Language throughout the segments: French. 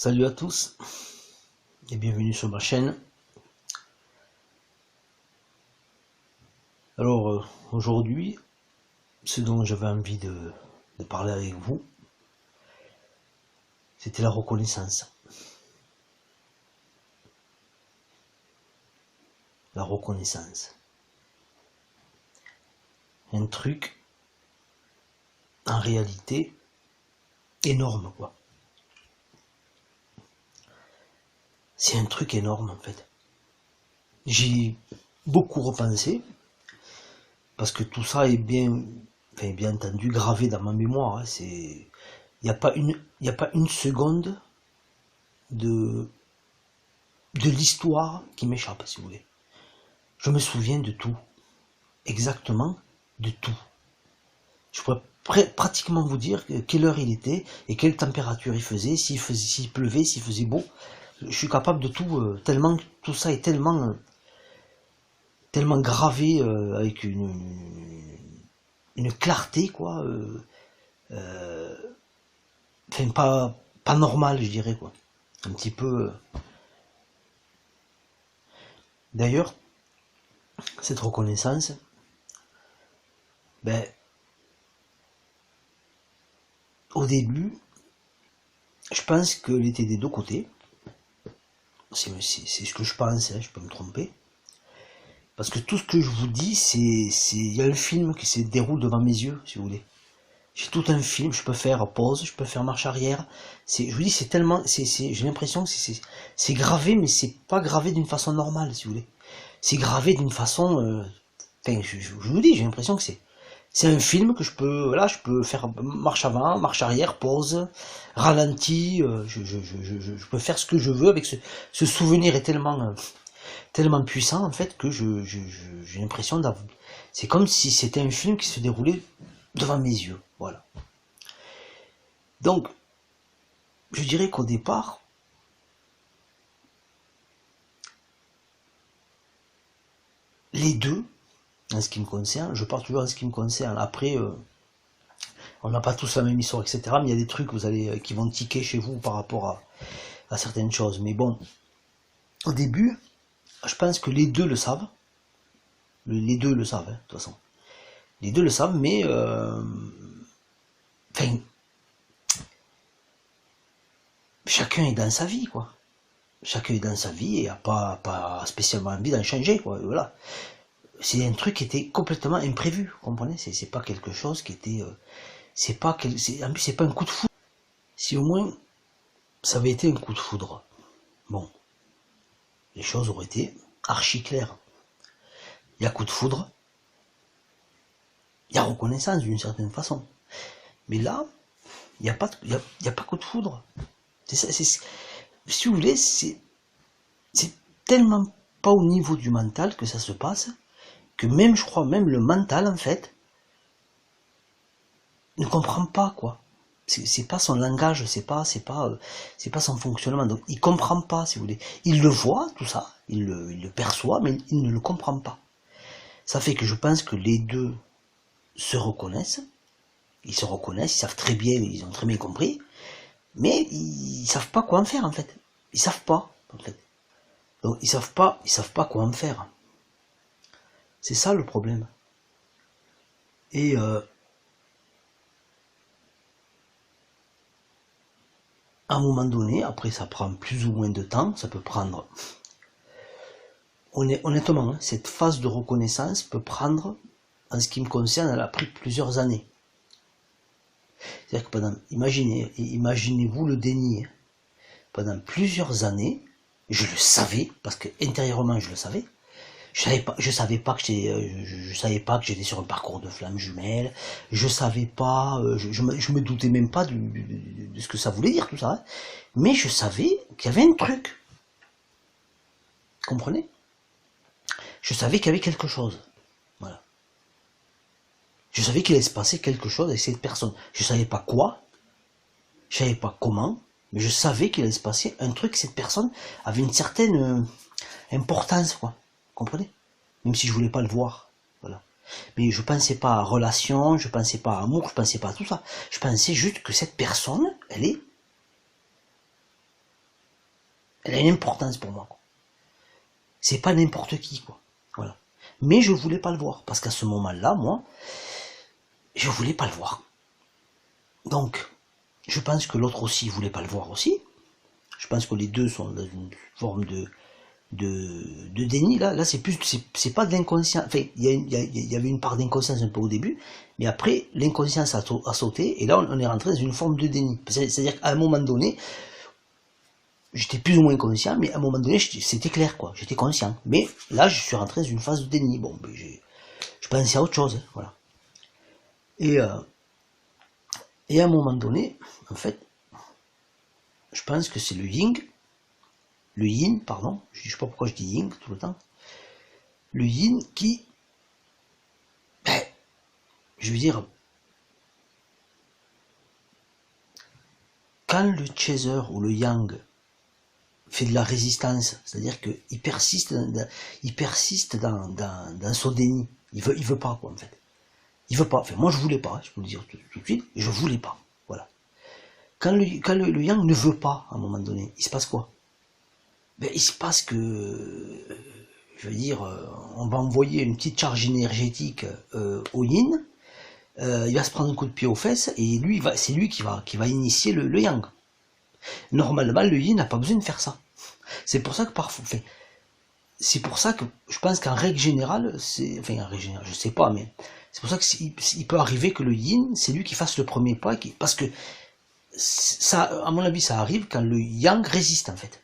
Salut à tous et bienvenue sur ma chaîne. Alors aujourd'hui, ce dont j'avais envie de parler avec vous, c'était la reconnaissance. La reconnaissance. Un truc, en réalité, énorme quoi. C'est un truc énorme en fait. J'y ai beaucoup repensé, parce que tout ça est bien entendu gravé dans ma mémoire. Il n'y a pas une seconde de l'histoire qui m'échappe, si vous voulez. Je me souviens de tout, exactement de tout. Je pourrais pratiquement vous dire quelle heure il était et quelle température il faisait, s'il pleuvait, s'il faisait beau. Je suis capable de tout, tellement tout ça est tellement gravé, avec une clarté quoi, enfin pas normale, je dirais quoi, un petit peu. D'ailleurs, cette reconnaissance, au début, je pense qu'elle était des deux côtés. C'est ce que je pense, je peux me tromper. Parce que tout ce que je vous dis, il y a un film qui se déroule devant mes yeux, si vous voulez. J'ai tout un film, je peux faire pause, je peux faire marche arrière. Je vous dis, c'est tellement, j'ai l'impression que c'est gravé, mais c'est pas gravé d'une façon normale, si vous voulez. C'est gravé d'une façon, je vous dis, j'ai l'impression que c'est un film que je peux faire marche avant, marche arrière, pause, ralenti, je peux faire ce que je veux avec ce souvenir est tellement puissant en fait que j'ai l'impression d'avoir. C'est comme si c'était un film qui se déroulait devant mes yeux, voilà. Donc, je dirais qu'au départ, les deux, en ce qui me concerne, je pars toujours en ce qui me concerne. Après, on n'a pas tous la même histoire, etc. Mais il y a des trucs qui vont tiquer chez vous par rapport à certaines choses. Mais bon, au début, je pense que les deux le savent. Les deux le savent, de toute façon. Les deux le savent, mais chacun est dans sa vie, quoi. Chacun est dans sa vie et n'a pas spécialement envie d'en changer, quoi. Voilà. C'est un truc qui était complètement imprévu, vous comprenez? C'est pas quelque chose qui était. En plus, c'est pas un coup de foudre. Si au moins ça avait été un coup de foudre, bon, les choses auraient été archi claires. Il y a coup de foudre, il y a reconnaissance d'une certaine façon. Mais là, il n'y a pas coup de foudre. Si vous voulez, c'est tellement pas au niveau du mental que ça se passe, que même, je crois, même le mental, en fait, ne comprend pas, quoi. C'est pas son langage, c'est pas son fonctionnement. Donc, il comprend pas, si vous voulez. Il le voit, tout ça, il le perçoit, mais il ne le comprend pas. Ça fait que je pense que les deux se reconnaissent. Ils se reconnaissent, ils savent très bien, ils ont très bien compris. Mais ils savent pas quoi en faire, en fait. Ils savent pas, en fait. Donc, ils savent pas quoi en faire. C'est ça le problème. Et à un moment donné, après ça prend plus ou moins de temps, ça peut prendre. Honnêtement, cette phase de reconnaissance peut prendre, en ce qui me concerne, elle a pris plusieurs années. C'est-à-dire que imaginez-vous le déni. Pendant plusieurs années, je le savais, parce que intérieurement je le savais. Je savais pas que j'étais sur un parcours de flammes jumelles. Je savais pas, je me doutais même pas de ce que ça voulait dire tout ça. Hein. Mais je savais qu'il y avait un truc. Comprenez? Je savais qu'il y avait quelque chose. Voilà. Je savais qu'il allait se passer quelque chose avec cette personne. Je savais pas quoi, je savais pas comment, mais je savais qu'il allait se passer un truc. Cette personne avait une certaine importance, quoi. Comprenez? Même si je voulais pas le voir. Voilà. Mais je pensais pas à relation, je pensais pas à amour, je pensais pas à tout ça. Je pensais juste que cette personne, elle est Elle a une importance pour moi, quoi. C'est pas n'importe qui, quoi. Voilà. Mais je voulais pas le voir, parce qu'à ce moment-là, moi, je voulais pas le voir. Donc, je pense que l'autre aussi voulait pas le voir aussi. Je pense que les deux sont dans une forme de déni. Là c'est plus, c'est pas de l'inconscient. Enfin, il y avait une part d'inconscience un peu au début, mais après, l'inconscience a sauté, et là, on est rentré dans une forme de déni. C'est-à-dire qu'à un moment donné, j'étais plus ou moins conscient, mais à un moment donné, c'était clair, quoi. J'étais conscient. Mais là, je suis rentré dans une phase de déni. Bon, ben, je pensais à autre chose, hein, voilà. Et, euh, et à un moment donné, en fait, je pense que c'est le yin, pardon, je sais pas pourquoi je dis yin tout le temps, le yin qui, ben, je veux dire, quand le chaser ou le yang fait de la résistance, c'est-à-dire qu'il persiste dans son déni, il veut pas, quoi, en fait. Il veut pas, enfin, moi je voulais pas, je peux le dire tout de suite, je voulais pas, voilà. Quand le yang ne veut pas, à un moment donné, il se passe quoi? Ben, il se passe que, je veux dire, on va envoyer une petite charge énergétique au yin, il va se prendre un coup de pied aux fesses, et lui, c'est lui qui va initier le yang. Normalement, le yin n'a pas besoin de faire ça. C'est pour ça que parfois, enfin, c'est pour ça que je pense qu'en règle générale, enfin en règle générale, je sais pas, mais c'est pour ça qu'il peut arriver que le yin, c'est lui qui fasse le premier pas, parce que ça, à mon avis, ça arrive quand le yang résiste, en fait.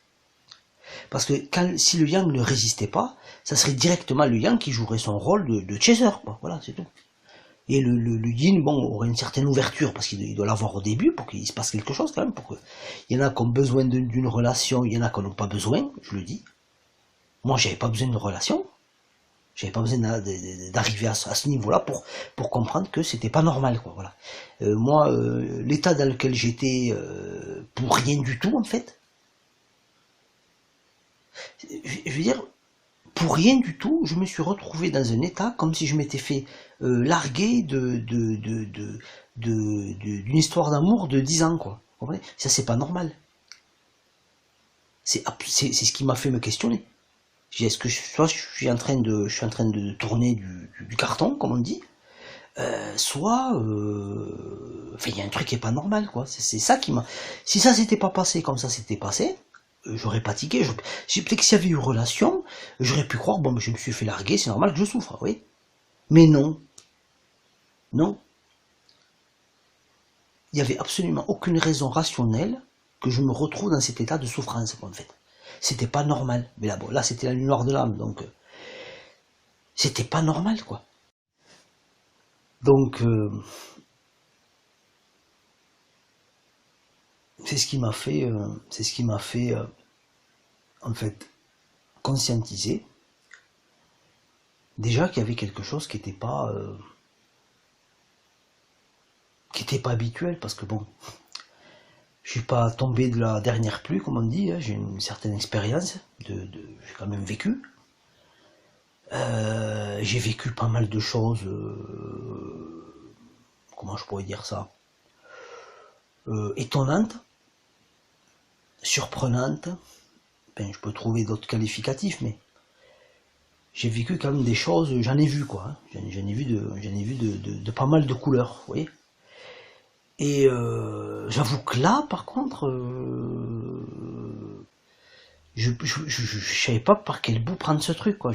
Parce que si le yang ne résistait pas, ça serait directement le yang qui jouerait son rôle de chaser, quoi. Voilà, c'est tout. Et le yin, bon, aurait une certaine ouverture, parce qu'il doit l'avoir au début, pour qu'il se passe quelque chose, quand même. Il y en a qui ont besoin d'une relation, il y en a qui n'ont pas besoin, je le dis. Moi, j'avais pas besoin de relation. J'avais pas besoin d'arriver à ce niveau-là pour comprendre que c'était pas normal, quoi. Voilà. Moi, l'état dans lequel j'étais, pour rien du tout, en fait, je veux dire, pour rien du tout, je me suis retrouvé dans un état comme si je m'étais fait larguer d'une histoire d'amour de 10 ans, quoi. Vous comprenez? Ça, c'est pas normal. C'est ce qui m'a fait me questionner. Je dis, est-ce que soit je suis en train de tourner du carton, comme on dit, soit, enfin, il y a un truc qui est pas normal, quoi. C'est ça qui m'a. Si ça s'était pas passé comme ça s'était passé, j'aurais pas tiqué. Peut-être que s'il y avait eu relation, j'aurais pu croire, bon, je me suis fait larguer, c'est normal que je souffre, oui. Mais non, non. Il n'y avait absolument aucune raison rationnelle que je me retrouve dans cet état de souffrance, en fait. C'était pas normal. Mais là, bon, là, c'était la nuit noire de l'âme, donc c'était pas normal, quoi. Donc, c'est ce qui m'a fait, en fait, conscientiser déjà qu'il y avait quelque chose qui était pas habituel, parce que bon, je suis pas tombé de la dernière pluie, comme on dit, hein, j'ai une certaine expérience, j'ai quand même vécu. J'ai vécu pas mal de choses, comment je pourrais dire ça, étonnantes, surprenantes. Ben, je peux trouver d'autres qualificatifs, mais j'ai vécu quand même des choses, j'en ai vu, quoi. J'en ai vu de pas mal de couleurs, vous voyez. Et j'avoue que là, par contre, je savais pas par quel bout prendre ce truc, quoi.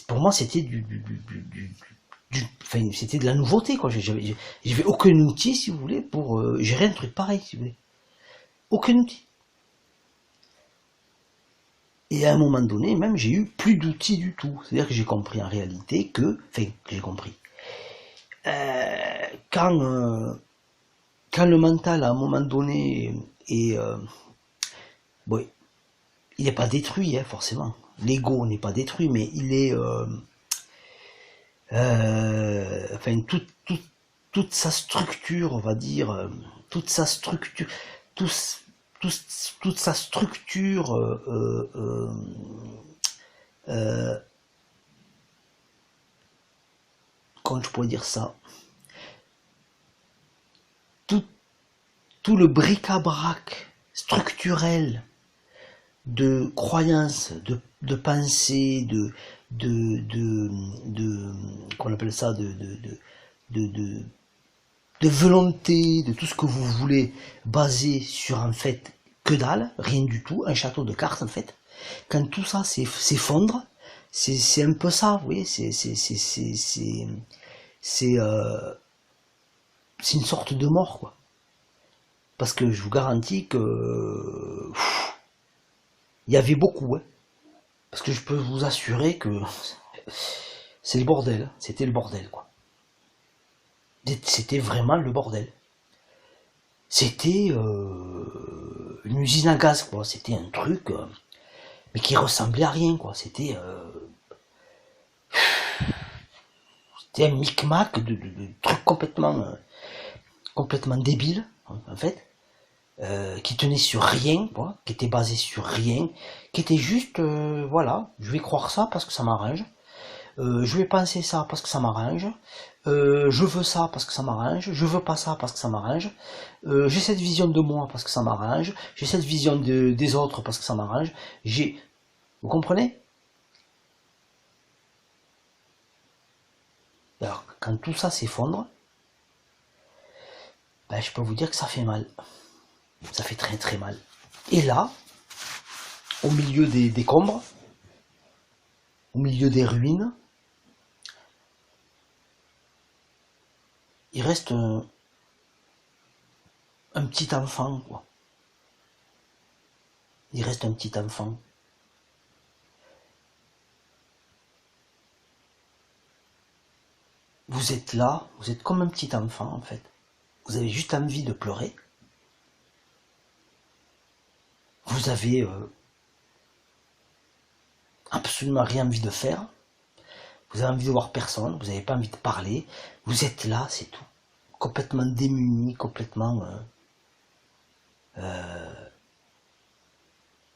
Pour moi, c'était enfin, c'était de la nouveauté, quoi. J'avais aucun outil, si vous voulez, pour gérer un truc pareil, si vous voulez. Aucun outil. Et à un moment donné, même, j'ai eu plus d'outils du tout. C'est-à-dire que j'ai compris en réalité enfin, que j'ai compris. Quand le mental, à un moment donné, est, bon, il n'est pas détruit, hein, forcément. L'ego n'est pas détruit, mais il est, enfin, toute sa structure, on va dire, toute sa structure, tout, toute sa structure, euh, comment je pourrais dire ça, tout, tout le bric-à-brac structurel de croyances, de pensées, de qu'on appelle ça, de, de volonté, de tout ce que vous voulez, basé sur en fait que dalle, rien du tout, un château de cartes en fait. Quand tout ça s'effondre, c'est un peu ça, vous voyez, c'est une sorte de mort, quoi. Parce que je vous garantis que il y avait beaucoup, hein. Parce que je peux vous assurer que c'est le bordel, c'était le bordel, quoi. C'était vraiment le bordel. C'était une usine à gaz, quoi. C'était un truc, mais qui ressemblait à rien, quoi. C'était un micmac de trucs complètement débiles, en fait, qui tenait sur rien, quoi, qui était basé sur rien, qui était juste, voilà, je vais croire ça parce que ça m'arrange. Je vais penser ça parce que ça m'arrange, je veux ça parce que ça m'arrange, je veux pas ça parce que ça m'arrange, j'ai cette vision de moi parce que ça m'arrange, j'ai cette vision des autres parce que ça m'arrange, vous comprenez? Alors, quand tout ça s'effondre, ben, je peux vous dire que ça fait mal, ça fait très très mal. Et là, au milieu des décombres, au milieu des ruines, il reste un petit enfant, quoi. Il reste un petit enfant. Vous êtes là, vous êtes comme un petit enfant en fait. Vous avez juste envie de pleurer. Vous avez absolument rien envie de faire. Vous avez envie de voir personne, vous n'avez pas envie de parler. Vous êtes là, c'est tout. Complètement démuni, complètement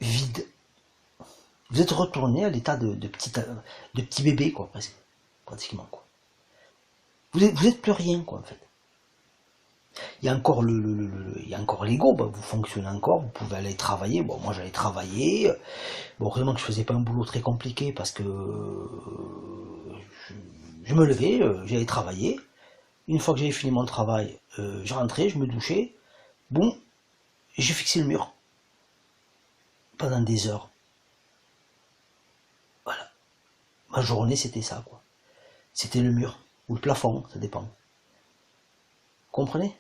vide. Vous êtes retourné à l'état de petit bébé, quoi, presque, pratiquement, quoi. Vous êtes plus rien, quoi, en fait. Il y a encore il y a encore l'ego, bah, vous fonctionnez encore, vous pouvez aller travailler. Bon, moi j'allais travailler. Bon, heureusement que je faisais pas un boulot très compliqué parce que je me levais, j'allais travailler. Une fois que j'avais fini mon travail, je rentrais, je me douchais. Bon, j'ai fixé le mur pendant des heures. Voilà. Ma journée, c'était ça, quoi. C'était le mur, ou le plafond, ça dépend. Vous comprenez?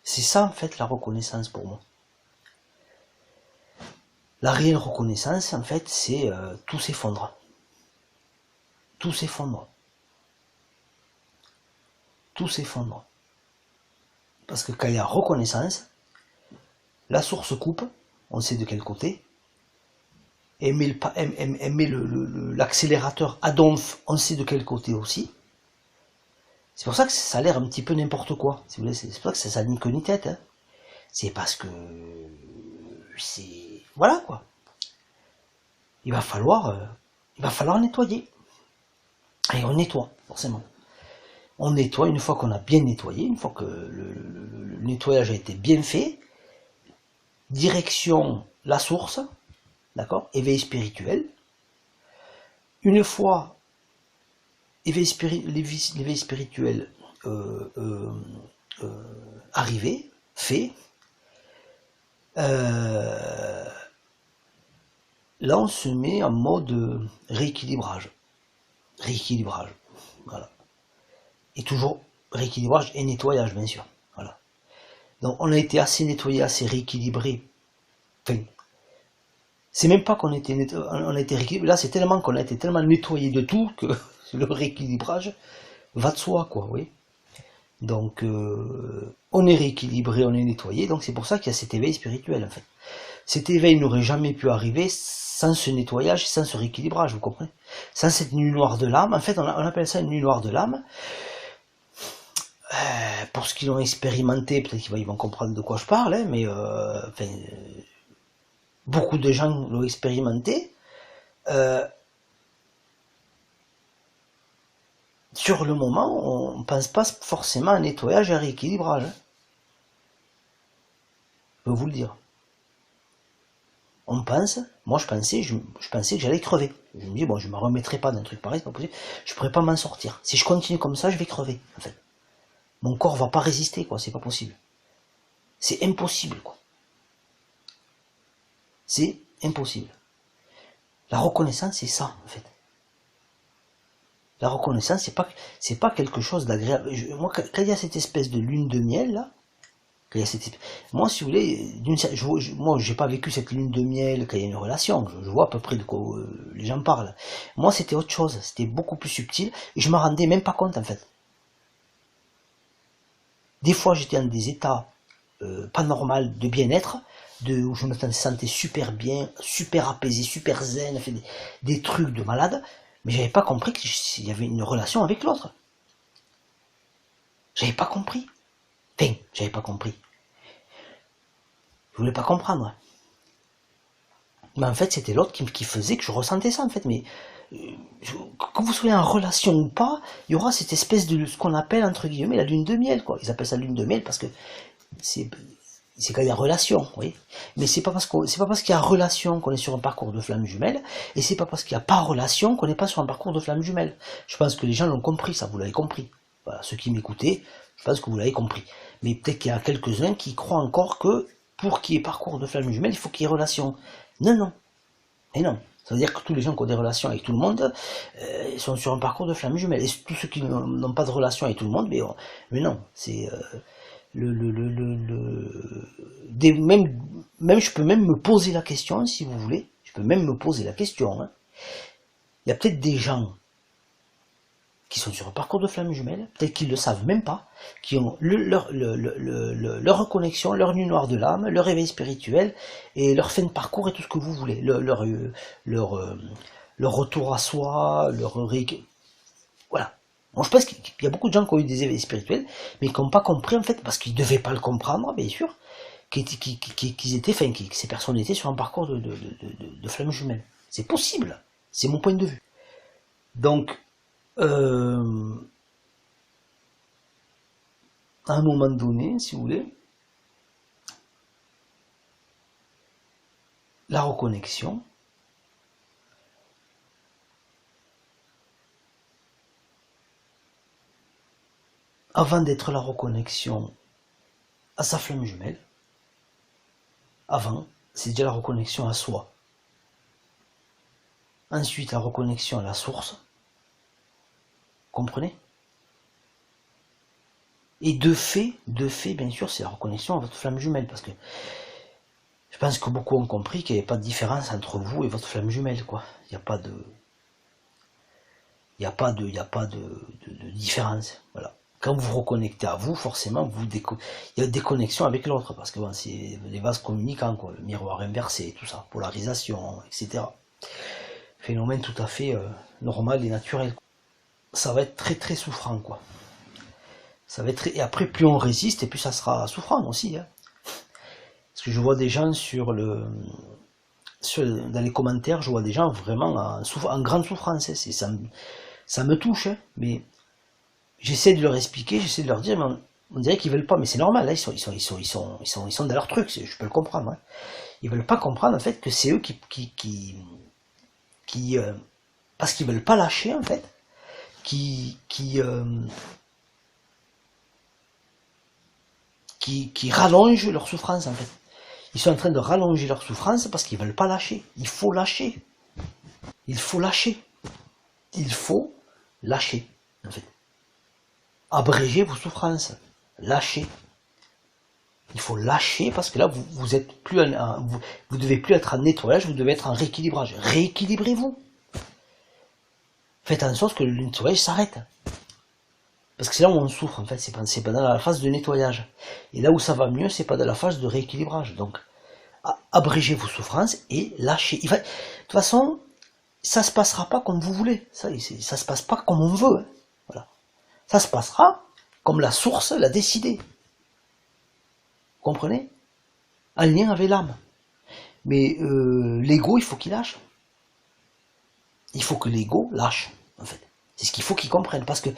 C'est ça, en fait, la reconnaissance pour moi. La réelle reconnaissance, en fait, c'est tout s'effondre. Tout s'effondre. Tout s'effondre. Parce que quand il y a reconnaissance, la source coupe, on sait de quel côté, et met l'accélérateur à donf, on sait de quel côté aussi. C'est pour ça que ça a l'air un petit peu n'importe quoi. Si vous voulez, c'est pour ça que ça n'a ni queue ni tête. Hein. C'est parce que c'est voilà quoi. Il va falloir nettoyer. Et on nettoie forcément. On nettoie une fois qu'on a bien nettoyé, une fois que le nettoyage a été bien fait. Direction la source, d'accord, éveil spirituel. Une fois l'éveil spirituel arrivé, fait, là on se met en mode rééquilibrage. Rééquilibrage, voilà. Et toujours rééquilibrage et nettoyage, bien sûr. Voilà. Donc on a été assez nettoyé, assez rééquilibré. Enfin, c'est même pas qu'on a été rééquilibré. Là, c'est tellement qu'on a été tellement nettoyé de tout que le rééquilibrage va de soi, quoi, oui. Donc, on est rééquilibré, on est nettoyé. Donc, c'est pour ça qu'il y a cet éveil spirituel, en fait. Cet éveil n'aurait jamais pu arriver sans ce nettoyage, sans ce rééquilibrage, vous comprenez? Sans cette nuit noire de l'âme. En fait, on appelle ça une nuit noire de l'âme. Pour ceux qui l'ont expérimenté, peut-être qu'ils vont comprendre de quoi je parle, hein, mais enfin, beaucoup de gens l'ont expérimenté. Sur le moment, on ne pense pas forcément à nettoyage et à rééquilibrage. peux vous le dire. On pense, moi je pensais que j'allais crever. Je me dis, bon, je me remettrai pas d'un truc pareil, c'est pas possible. Je pourrais pas m'en sortir. Si je continue comme ça, je vais crever, en fait. Mon corps va pas résister, quoi, c'est pas possible. C'est impossible, quoi. C'est impossible. La reconnaissance, c'est ça, en fait. La reconnaissance, c'est pas quelque chose d'agréable. Moi, quand il y a cette espèce de lune de miel, là, moi, si vous voulez, moi, j'ai pas vécu cette lune de miel quand il y a une relation. Je vois à peu près de quoi les gens parlent. Moi, c'était autre chose. C'était beaucoup plus subtil. Et je m'en rendais même pas compte, en fait. Des fois, j'étais dans des états pas normaux de bien-être, où je me sentais super bien, super apaisé, super zen, fait des trucs de malade. Mais j'avais pas compris qu'il y avait une relation avec l'autre. J'avais pas compris. Enfin, j'avais pas compris. Je voulais pas comprendre. Mais en fait, c'était l'autre qui faisait que je ressentais ça, en fait. Mais que vous soyez en relation ou pas, il y aura cette espèce de ce qu'on appelle, entre guillemets, la lune de miel, quoi. Ils appellent ça lune de miel parce que c'est quand il y a relation, oui. Mais c'est pas parce qu'il y a relation qu'on est sur un parcours de flammes jumelles, et c'est pas parce qu'il n'y a pas relation qu'on n'est pas sur un parcours de flammes jumelles. Je pense que les gens l'ont compris, ça, vous l'avez compris. Voilà, ceux qui m'écoutaient, je pense que vous l'avez compris. Mais peut-être qu'il y a quelques-uns qui croient encore que pour qu'il y ait parcours de flammes jumelles, il faut qu'il y ait relation. Non, non. Et non. Ça veut dire que tous les gens qui ont des relations avec tout le monde sont sur un parcours de flammes jumelles. Et tous ceux qui n'ont pas de relation avec tout le monde, mais non. C'est même je peux même me poser la question, si vous voulez. Je peux même me poser la question. Hein. Il y a peut-être des gens qui sont sur un parcours de flammes jumelles, peut-être qu'ils ne le savent même pas, qui ont leur reconnexion, leur nuit noire de l'âme, leur réveil spirituel, et leur fin de parcours et tout ce que vous voulez, leur retour à soi, voilà. Bon, je pense qu'il y a beaucoup de gens qui ont eu des éveils spirituels, mais qui n'ont pas compris, en fait, parce qu'ils ne devaient pas le comprendre, bien sûr, que ces personnes étaient sur un parcours de flammes jumelles. C'est possible, c'est mon point de vue. Donc, à un moment donné, si vous voulez, la reconnexion, avant d'être la reconnexion à sa flamme jumelle, avant, c'est déjà la reconnexion à soi. Ensuite, la reconnexion à la source. Comprenez? Et de fait, bien sûr, c'est la reconnexion à votre flamme jumelle, parce que je pense que beaucoup ont compris qu'il n'y avait pas de différence entre vous et votre flamme jumelle, quoi. Il n'y a pas de différence, voilà. Quand vous vous reconnectez à vous, forcément, il y a des connexions avec l'autre, parce que bon, c'est les vases communicants, quoi, le miroir inversé, tout ça, polarisation, etc. Phénomène tout à fait normal et naturel. Ça va être très très souffrant, quoi. Ça va être, et après, plus on résiste, et plus ça sera souffrant aussi. Hein. Parce que je vois des gens dans les commentaires, je vois des gens vraiment en grande souffrance. Hein. Ça me touche, hein, mais j'essaie de leur expliquer, j'essaie de leur dire, mais on dirait qu'ils veulent pas, mais c'est normal, hein, ils sont dans leur truc, je peux le comprendre. Hein. Ils veulent pas comprendre en fait que c'est eux qui parce qu'ils veulent pas lâcher en fait, qui rallongent leur souffrance en fait. Ils sont en train de rallonger leur souffrance parce qu'ils veulent pas lâcher. Il faut lâcher. Il faut lâcher. Il faut lâcher en fait. Abrégez vos souffrances. Lâchez. Il faut lâcher parce que là vous êtes plus vous devez plus être en nettoyage, vous devez être en rééquilibrage. Rééquilibrez-vous. Faites en sorte que le nettoyage s'arrête. Parce que c'est là où on souffre, en fait, c'est pas dans la phase de nettoyage. Et là où ça va mieux, c'est pas dans la phase de rééquilibrage. Donc, abrégez vos souffrances et lâchez. De toute façon, ça se passera pas comme vous voulez. Ça se passe pas comme on veut. Hein. Voilà. Ça se passera comme la source l'a décidé. Vous comprenez? En lien avec l'âme. Mais l'ego, il faut qu'il lâche. Il faut que l'ego lâche, en fait. C'est ce qu'il faut qu'ils comprennent, parce que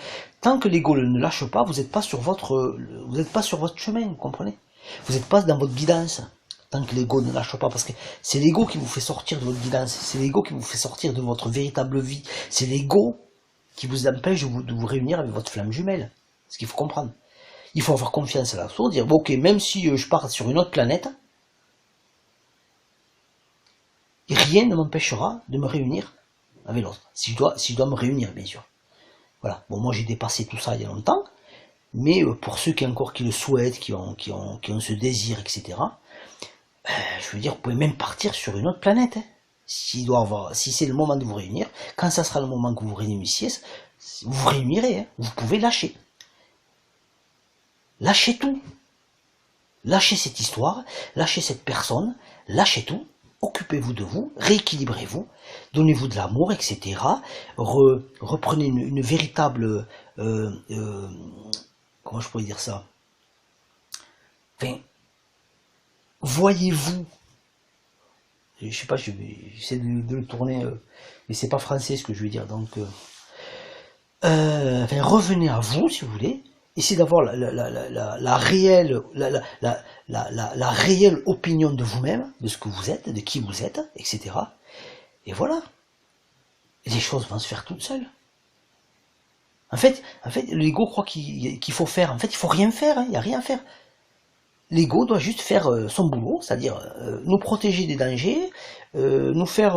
tant que l'ego ne lâche pas, vous n'êtes pas sur votre chemin, vous comprenez? Vous n'êtes pas dans votre guidance. tant que l'ego ne lâche pas, parce que c'est l'ego qui vous fait sortir de votre guidance, c'est l'ego qui vous fait sortir de votre véritable vie, c'est l'ego qui vous empêche de vous réunir avec votre flamme jumelle. C'est ce qu'il faut comprendre. Il faut avoir confiance à la source, dire, bon, ok, même si je pars sur une autre planète, rien ne m'empêchera de me réunir avec l'autre. Si je dois me réunir, bien sûr. Voilà. Bon, moi j'ai dépassé tout ça il y a longtemps, mais pour ceux qui encore qui le souhaitent, qui ont ce désir, etc., je veux dire, vous pouvez même partir sur une autre planète. Hein. Si c'est le moment de vous réunir, quand ça sera le moment que vous vous réunissiez, vous vous réunirez. Hein. Vous pouvez lâcher. Lâchez tout. Lâchez cette histoire, lâchez cette personne, lâchez tout. Occupez-vous de vous, rééquilibrez-vous, donnez-vous de l'amour, etc. Reprenez une véritable... comment je pourrais dire ça? Enfin, voyez-vous... Je sais pas, j'essaie de le tourner, mais c'est pas français ce que je veux dire. Donc, enfin, revenez à vous, si vous voulez. Essayez d'avoir la réelle opinion de vous-même, de ce que vous êtes, de qui vous êtes, etc. Et voilà. Et les choses vont se faire toutes seules. En fait, l'ego croit qu'il faut faire. En fait, il faut rien faire. Hein, il n'y a rien à faire. L'ego doit juste faire son boulot, c'est-à-dire nous protéger des dangers, nous faire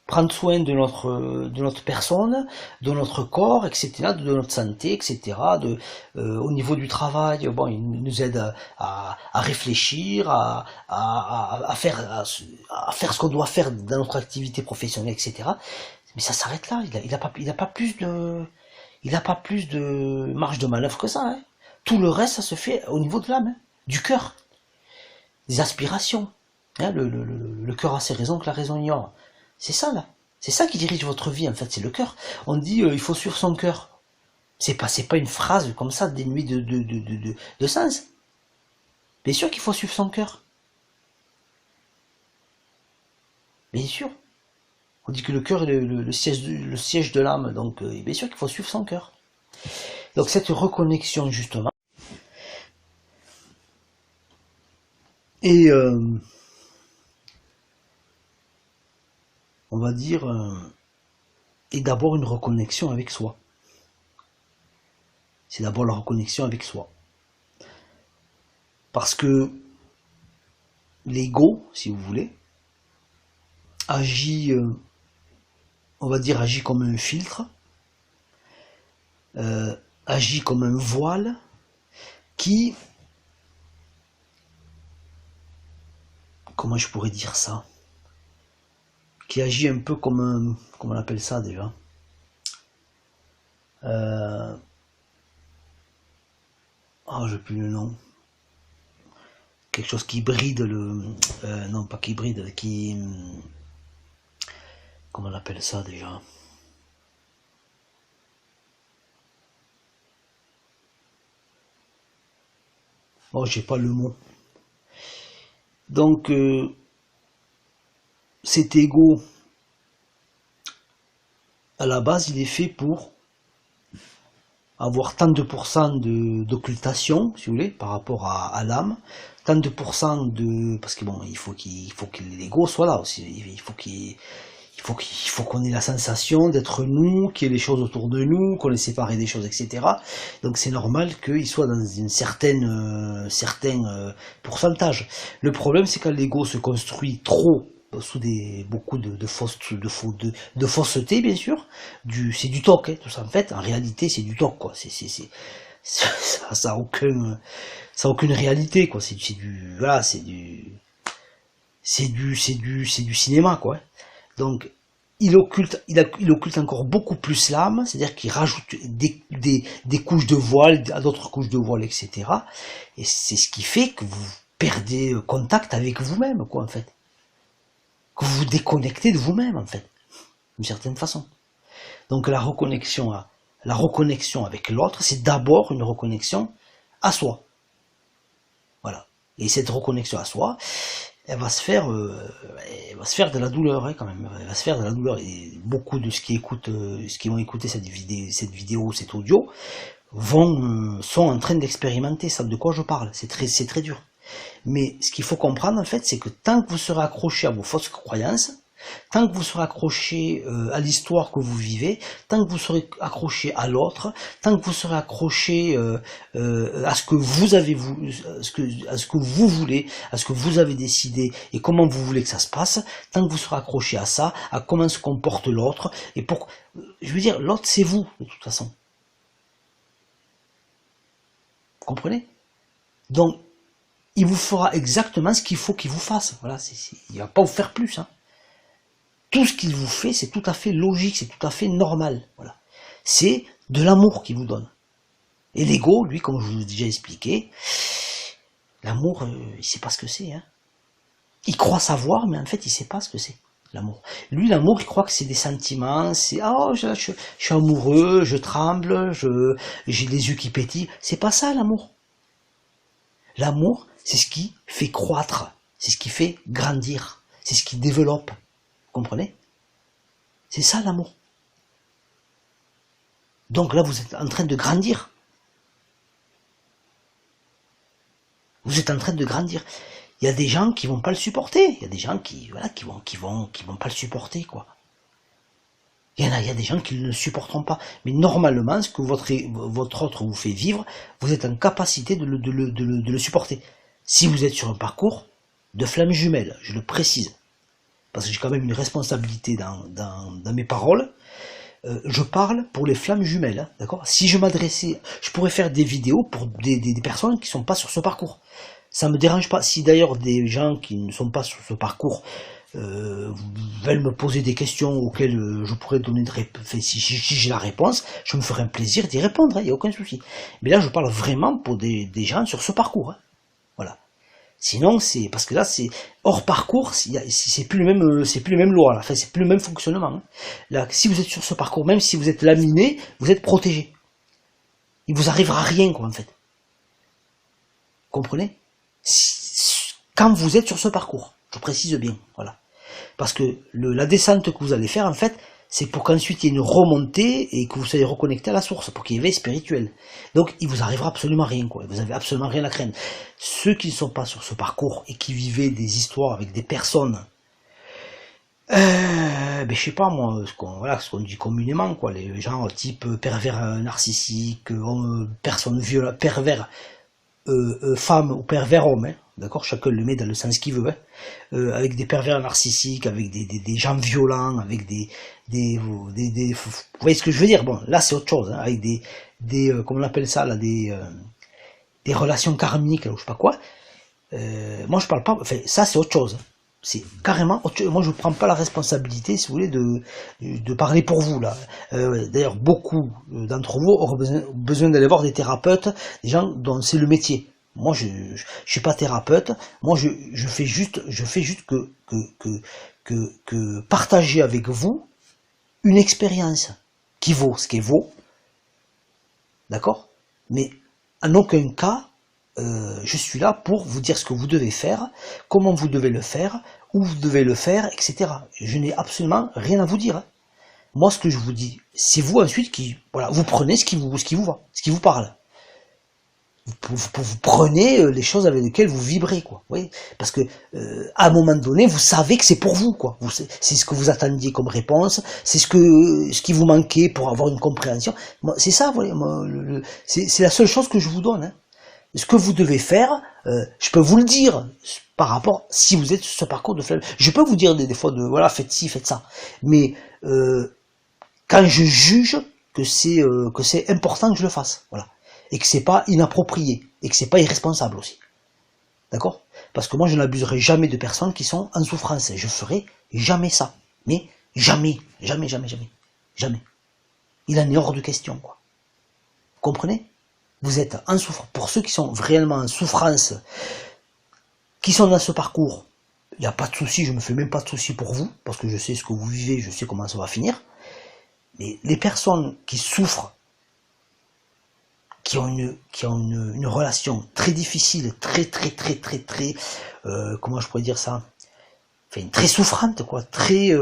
prendre soin de notre personne, de notre corps, etc., de notre santé, etc. Au niveau du travail, bon, il nous aide à réfléchir, à faire ce qu'on doit faire dans notre activité professionnelle, etc. Mais ça s'arrête là. Il a pas plus de marge de manœuvre que ça. Hein. Tout le reste, ça se fait au niveau de l'âme, hein, du cœur, des aspirations. Hein, le cœur a ses raisons que la raison ignore. C'est ça, là. C'est ça qui dirige votre vie, en fait, c'est le cœur. On dit, il faut suivre son cœur. C'est pas une phrase comme ça, dénuée de sens. Bien sûr qu'il faut suivre son cœur. Bien sûr. On dit que le cœur est le siège de l'âme, donc bien sûr qu'il faut suivre son cœur. Donc cette reconnexion justement, et on va dire, est d'abord une reconnexion avec soi. C'est d'abord la reconnexion avec soi. Parce que l'ego, si vous voulez, agit... on va dire, agit comme un filtre, agit comme un voile qui, comment je pourrais dire ça, qui agit un peu comme un, comment on appelle ça déjà, je n'ai plus le nom, quelque chose qui bride non pas qui bride, qui, comment on appelle ça déjà? Oh, j'ai pas le mot. Donc, cet ego, à la base, il est fait pour avoir tant de pourcents d'occultation, si vous voulez, par rapport à l'âme, tant de pourcents de... Parce que bon, il faut que l'ego soit là aussi, il faut qu'on ait la sensation d'être nous, qu'il y ait les choses autour de nous, qu'on les sépare des choses, etc. Donc c'est normal qu'il soit dans une certain pourcentage. Le problème, c'est quand l'ego se construit trop sous beaucoup de fausseté, bien sûr. C'est du toc, hein, tout ça. En fait, en réalité, c'est du toc, quoi. Ça a aucune réalité, quoi. C'est du cinéma, quoi. Donc, il occulte encore beaucoup plus l'âme, c'est-à-dire qu'il rajoute des couches de voile, à d'autres couches de voile, etc. Et c'est ce qui fait que vous perdez contact avec vous-même, quoi, en fait. Que vous vous déconnectez de vous-même, en fait, d'une certaine façon. Donc, la reconnexion avec l'autre, c'est d'abord une reconnexion à soi. Voilà. Et cette reconnexion à soi, elle va se faire de la douleur, hein, quand même. Elle va se faire de la douleur. Et beaucoup de ceux qui vont écouter cette vidéo, cet audio, sont en train d'expérimenter ça, de quoi je parle. C'est très dur. Mais ce qu'il faut comprendre, en fait, c'est que tant que vous serez accroché à vos fausses croyances, tant que vous serez accroché à l'histoire que vous vivez, tant que vous serez accroché à l'autre, tant que vous serez accroché à ce que vous avez à ce que vous voulez, à ce que vous avez décidé et comment vous voulez que ça se passe, tant que vous serez accroché à ça, à comment se comporte l'autre, et pour, je veux dire, l'autre c'est vous de toute façon. Vous comprenez? Donc il vous fera exactement ce qu'il faut qu'il vous fasse. Voilà, il ne va pas vous faire plus. Hein. Tout ce qu'il vous fait, c'est tout à fait logique, c'est tout à fait normal. Voilà. C'est de l'amour qu'il vous donne. Et l'ego, lui, comme je vous l'ai déjà expliqué, l'amour, il ne sait pas ce que c'est. Hein. Il croit savoir, mais en fait, il ne sait pas ce que c'est, l'amour. Lui, l'amour, il croit que c'est des sentiments, c'est « oh, je suis amoureux, je tremble, j'ai les yeux qui pétillent ». C'est pas ça, l'amour. L'amour, c'est ce qui fait croître, c'est ce qui fait grandir, c'est ce qui développe. Vous comprenez? C'est ça l'amour. Donc là, vous êtes en train de grandir. Vous êtes en train de grandir. Il y a des gens qui vont pas le supporter. Il y a des gens qui vont pas le supporter, quoi. Il y a des gens qui ne le supporteront pas. Mais normalement, ce que votre autre vous fait vivre, vous êtes en capacité de le supporter. Si vous êtes sur un parcours de flammes jumelles, je le précise, parce que j'ai quand même une responsabilité dans mes paroles, je parle pour les flammes jumelles, hein, d'accord? Si je m'adressais, je pourrais faire des vidéos pour des personnes qui ne sont pas sur ce parcours. Ça ne me dérange pas. Si d'ailleurs des gens qui ne sont pas sur ce parcours veulent me poser des questions auxquelles je pourrais donner de réponse, si j'ai la réponse, je me ferai un plaisir d'y répondre, il n'y a aucun souci. Mais là, je parle vraiment pour des gens sur ce parcours. Hein. Voilà. Sinon, c'est parce que là, c'est hors parcours, c'est plus les mêmes lois, là. Enfin, c'est plus le même fonctionnement. Hein. Là, si vous êtes sur ce parcours, même si vous êtes laminé, vous êtes protégé. Il vous arrivera rien, quoi, en fait. Vous comprenez? Quand vous êtes sur ce parcours, je précise bien, voilà. Parce que la descente que vous allez faire, en fait, c'est pour qu'ensuite il y ait une remontée et que vous soyez reconnecté à la source, pour qu'il y ait éveil spirituel. Donc il vous arrivera absolument rien, quoi. Vous avez absolument rien à craindre. Ceux qui ne sont pas sur ce parcours et qui vivaient des histoires avec des personnes, je sais pas moi, ce qu'on dit communément, quoi, les gens type pervers narcissique, personne violente, pervers femme ou pervers homme, hein, d'accord, chacun le met dans le sens qu'il veut, hein, avec des pervers narcissiques, avec des gens violents, avec vous voyez ce que je veux dire? Bon, là c'est autre chose, hein, avec comment on appelle ça là, des relations karmiques, là, ou je sais pas quoi. Moi je parle pas, enfin ça c'est autre chose. C'est carrément autre chose. Moi je ne prends pas la responsabilité, si vous voulez, de parler pour vous là. D'ailleurs beaucoup d'entre vous auront besoin d'aller voir des thérapeutes, des gens dont c'est le métier. Moi je suis pas thérapeute. Moi je fais juste que partager avec vous une expérience qui vaut ce qu'elle vaut, d'accord? Mais en aucun cas je suis là pour vous dire ce que vous devez faire, comment vous devez le faire, où vous devez le faire, etc. Je n'ai absolument rien à vous dire. Hein. Moi, ce que je vous dis, c'est vous ensuite qui, voilà, vous prenez ce qui vous va, ce qui vous parle. Vous prenez les choses avec lesquelles vous vibrez, quoi. Vous voyez, parce que à un moment donné, vous savez que c'est pour vous, quoi. C'est ce que vous attendiez comme réponse, c'est ce qui vous manquait pour avoir une compréhension. C'est ça, vous voyez, c'est la seule chose que je vous donne. Hein. Ce que vous devez faire, je peux vous le dire par rapport, si vous êtes sur ce parcours de flamme. Je peux vous dire des fois de voilà, faites ci, faites ça. Mais quand je juge que c'est important que je le fasse, voilà, et que c'est pas inapproprié et que c'est pas irresponsable aussi, d'accord? Parce que moi je n'abuserai jamais de personnes qui sont en souffrance. Je ferai jamais ça, mais jamais, jamais, jamais, jamais, jamais. Il en est hors de question, quoi. Vous comprenez? Vous êtes en souffrance. Pour ceux qui sont réellement en souffrance, qui sont dans ce parcours, il n'y a pas de souci, je ne me fais même pas de souci pour vous, parce que je sais ce que vous vivez, je sais comment ça va finir. Mais les personnes qui souffrent, qui ont une relation très difficile, très, comment je pourrais dire ça, enfin, très souffrante, quoi, très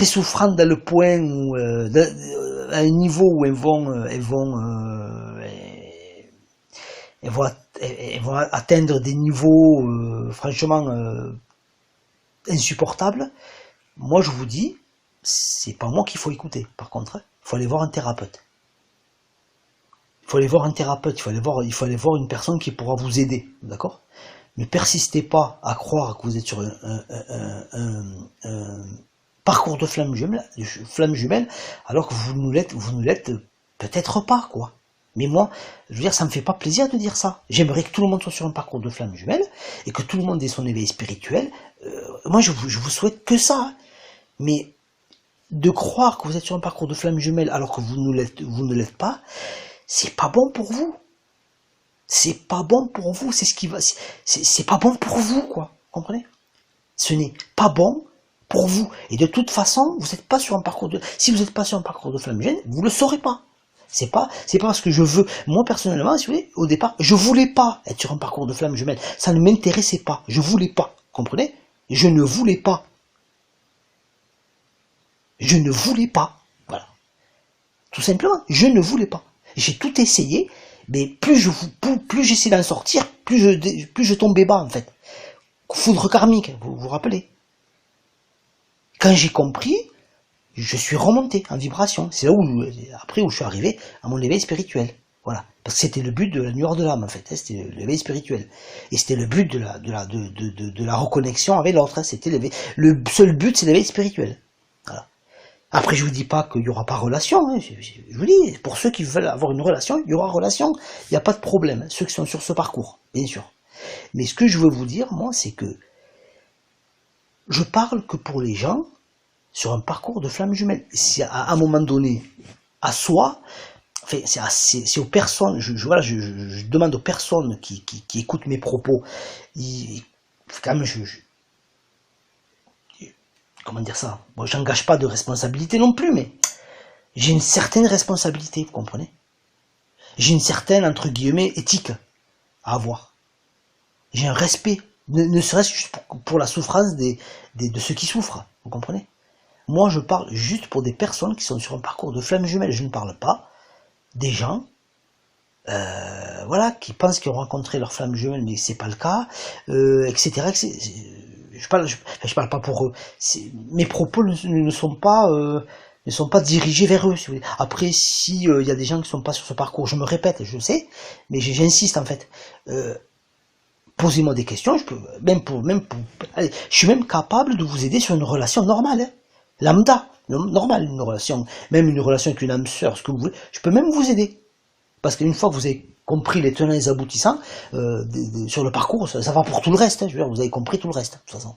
très souffrantes dans le point où, à un niveau où elles vont atteindre des niveaux franchement insupportables. Moi, je vous dis, c'est pas moi qu'il faut écouter. Par contre, il faut aller voir un thérapeute. Il faut aller voir un thérapeute. Il faut aller voir une personne qui pourra vous aider, d'accord? Ne persistez pas à croire que vous êtes sur un parcours de flamme jumelle, alors que vous ne l'êtes peut-être pas, quoi. Mais moi, je veux dire, ça me fait pas plaisir de dire ça. J'aimerais que tout le monde soit sur un parcours de flamme jumelle, et que tout le monde ait son éveil spirituel. Moi, je vous souhaite que ça. Mais de croire que vous êtes sur un parcours de flamme jumelle, alors que vous ne l'êtes pas, c'est pas bon pour vous. C'est pas bon pour vous, c'est pas bon pour vous, quoi. Comprenez? Ce n'est pas bon pour vous. Et de toute façon, vous n'êtes pas sur un parcours si vous n'êtes pas sur un parcours de flamme jumelle, vous le saurez pas. C'est pas parce que je veux, moi personnellement, si vous voulez, au départ, je voulais pas être sur un parcours de flamme jumelle. Ça ne m'intéressait pas. Je voulais pas. Comprenez? Je ne voulais pas. Je ne voulais pas. Voilà. Tout simplement, je ne voulais pas. J'ai tout essayé, mais plus j'essayais d'en sortir, plus je tombais bas, en fait. Foudre karmique, vous vous rappelez? Quand j'ai compris, je suis remonté en vibration. C'est là où je suis arrivé à mon éveil spirituel. Voilà. Parce que c'était le but de la lueur de l'âme, en fait. C'était l'éveil spirituel. Et c'était le but de la reconnexion avec l'autre. C'était le seul but, c'est l'éveil spirituel. Voilà. Après, je vous dis pas qu'il y aura pas relation. Hein. Je vous dis, pour ceux qui veulent avoir une relation, il y aura relation. Il n'y a pas de problème. Ceux qui sont sur ce parcours, bien sûr. Mais ce que je veux vous dire, moi, c'est que je parle que pour les gens sur un parcours de flamme jumelle. Si à un moment donné, à soi, enfin, c'est aux personnes, je demande aux personnes qui écoutent mes propos, quand même, comment dire ça? Bon, j'engage pas de responsabilité non plus, mais j'ai une certaine responsabilité, vous comprenez? J'ai une certaine, entre guillemets, éthique à avoir. J'ai un respect, ne serait-ce que juste pour la souffrance de ceux qui souffrent, vous comprenez? Moi, je parle juste pour des personnes qui sont sur un parcours de flamme jumelle. Je ne parle pas des gens, voilà, qui pensent qu'ils ont rencontré leur flamme jumelle, mais c'est pas le cas, etc. Je parle pas pour eux. Mes propos ne sont pas dirigés vers eux. Si vous voulez. Après, si y a des gens qui sont pas sur ce parcours, je me répète, je sais, mais j'insiste en fait. Posez-moi des questions. Je peux allez, je suis même capable de vous aider sur une relation normale. Hein. Lambda, normal, une relation, même une relation avec une âme sœur, ce que vous voulez, je peux même vous aider. Parce qu'une fois que vous avez compris les tenants et les aboutissants, sur le parcours, ça va pour tout le reste, hein, je veux dire, vous avez compris tout le reste, de toute façon.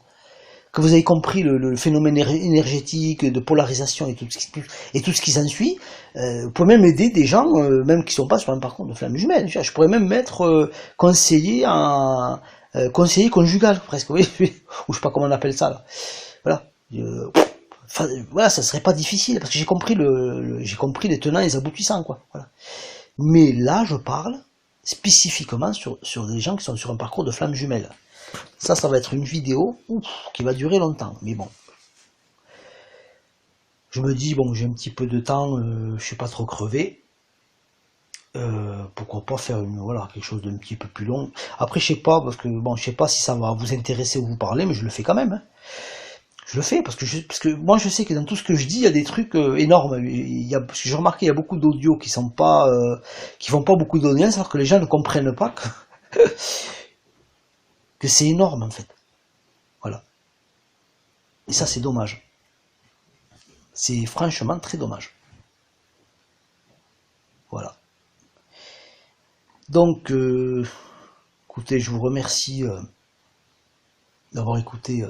Que vous avez compris le phénomène énergétique, de polarisation et tout ce qui s'ensuit, vous pouvez même aider des gens, même qui ne sont pas sur un parcours de flamme jumelle. Je pourrais même mettre conseiller conjugal, presque, oui, ou je sais pas comment on appelle ça, là. Voilà. Voilà, ça serait pas difficile parce que j'ai compris les tenants et les aboutissants, quoi. Voilà. Mais là, je parle spécifiquement sur des gens qui sont sur un parcours de flamme jumelle. Ça va être une vidéo qui va durer longtemps. Mais bon, je me dis bon, j'ai un petit peu de temps, je suis pas trop crevé. Pourquoi pas faire quelque chose d'un petit peu plus long. Après, je sais pas parce que bon, je sais pas si ça va vous intéresser ou vous parler, mais je le fais quand même. Hein. Je le fais parce que moi je sais que dans tout ce que je dis il y a des trucs énormes. Parce que j'ai remarqué il y a beaucoup d'audios qui font pas beaucoup d'audience alors que les gens ne comprennent pas que c'est énorme en fait. Voilà. Et ça c'est dommage. C'est franchement très dommage. Voilà. Donc écoutez, je vous remercie d'avoir écouté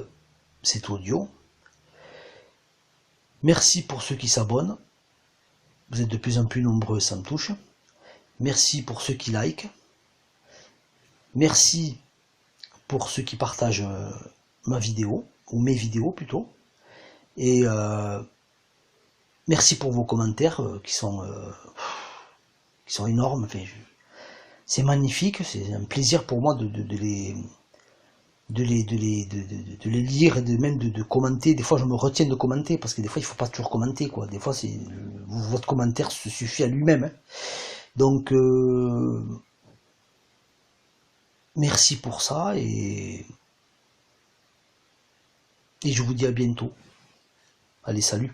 cet audio. Merci pour ceux qui s'abonnent. Vous êtes de plus en plus nombreux, ça me touche. Merci pour ceux qui likent. Merci pour ceux qui partagent ma vidéo, ou mes vidéos plutôt. Et merci pour vos commentaires qui sont énormes. Enfin, c'est magnifique, c'est un plaisir pour moi de de les lire et même de commenter. Des fois, je me retiens de commenter parce que des fois, il faut pas toujours commenter, quoi. Des fois, votre commentaire se suffit à lui-même, hein. Donc, merci pour ça et je vous dis à bientôt. Allez, salut.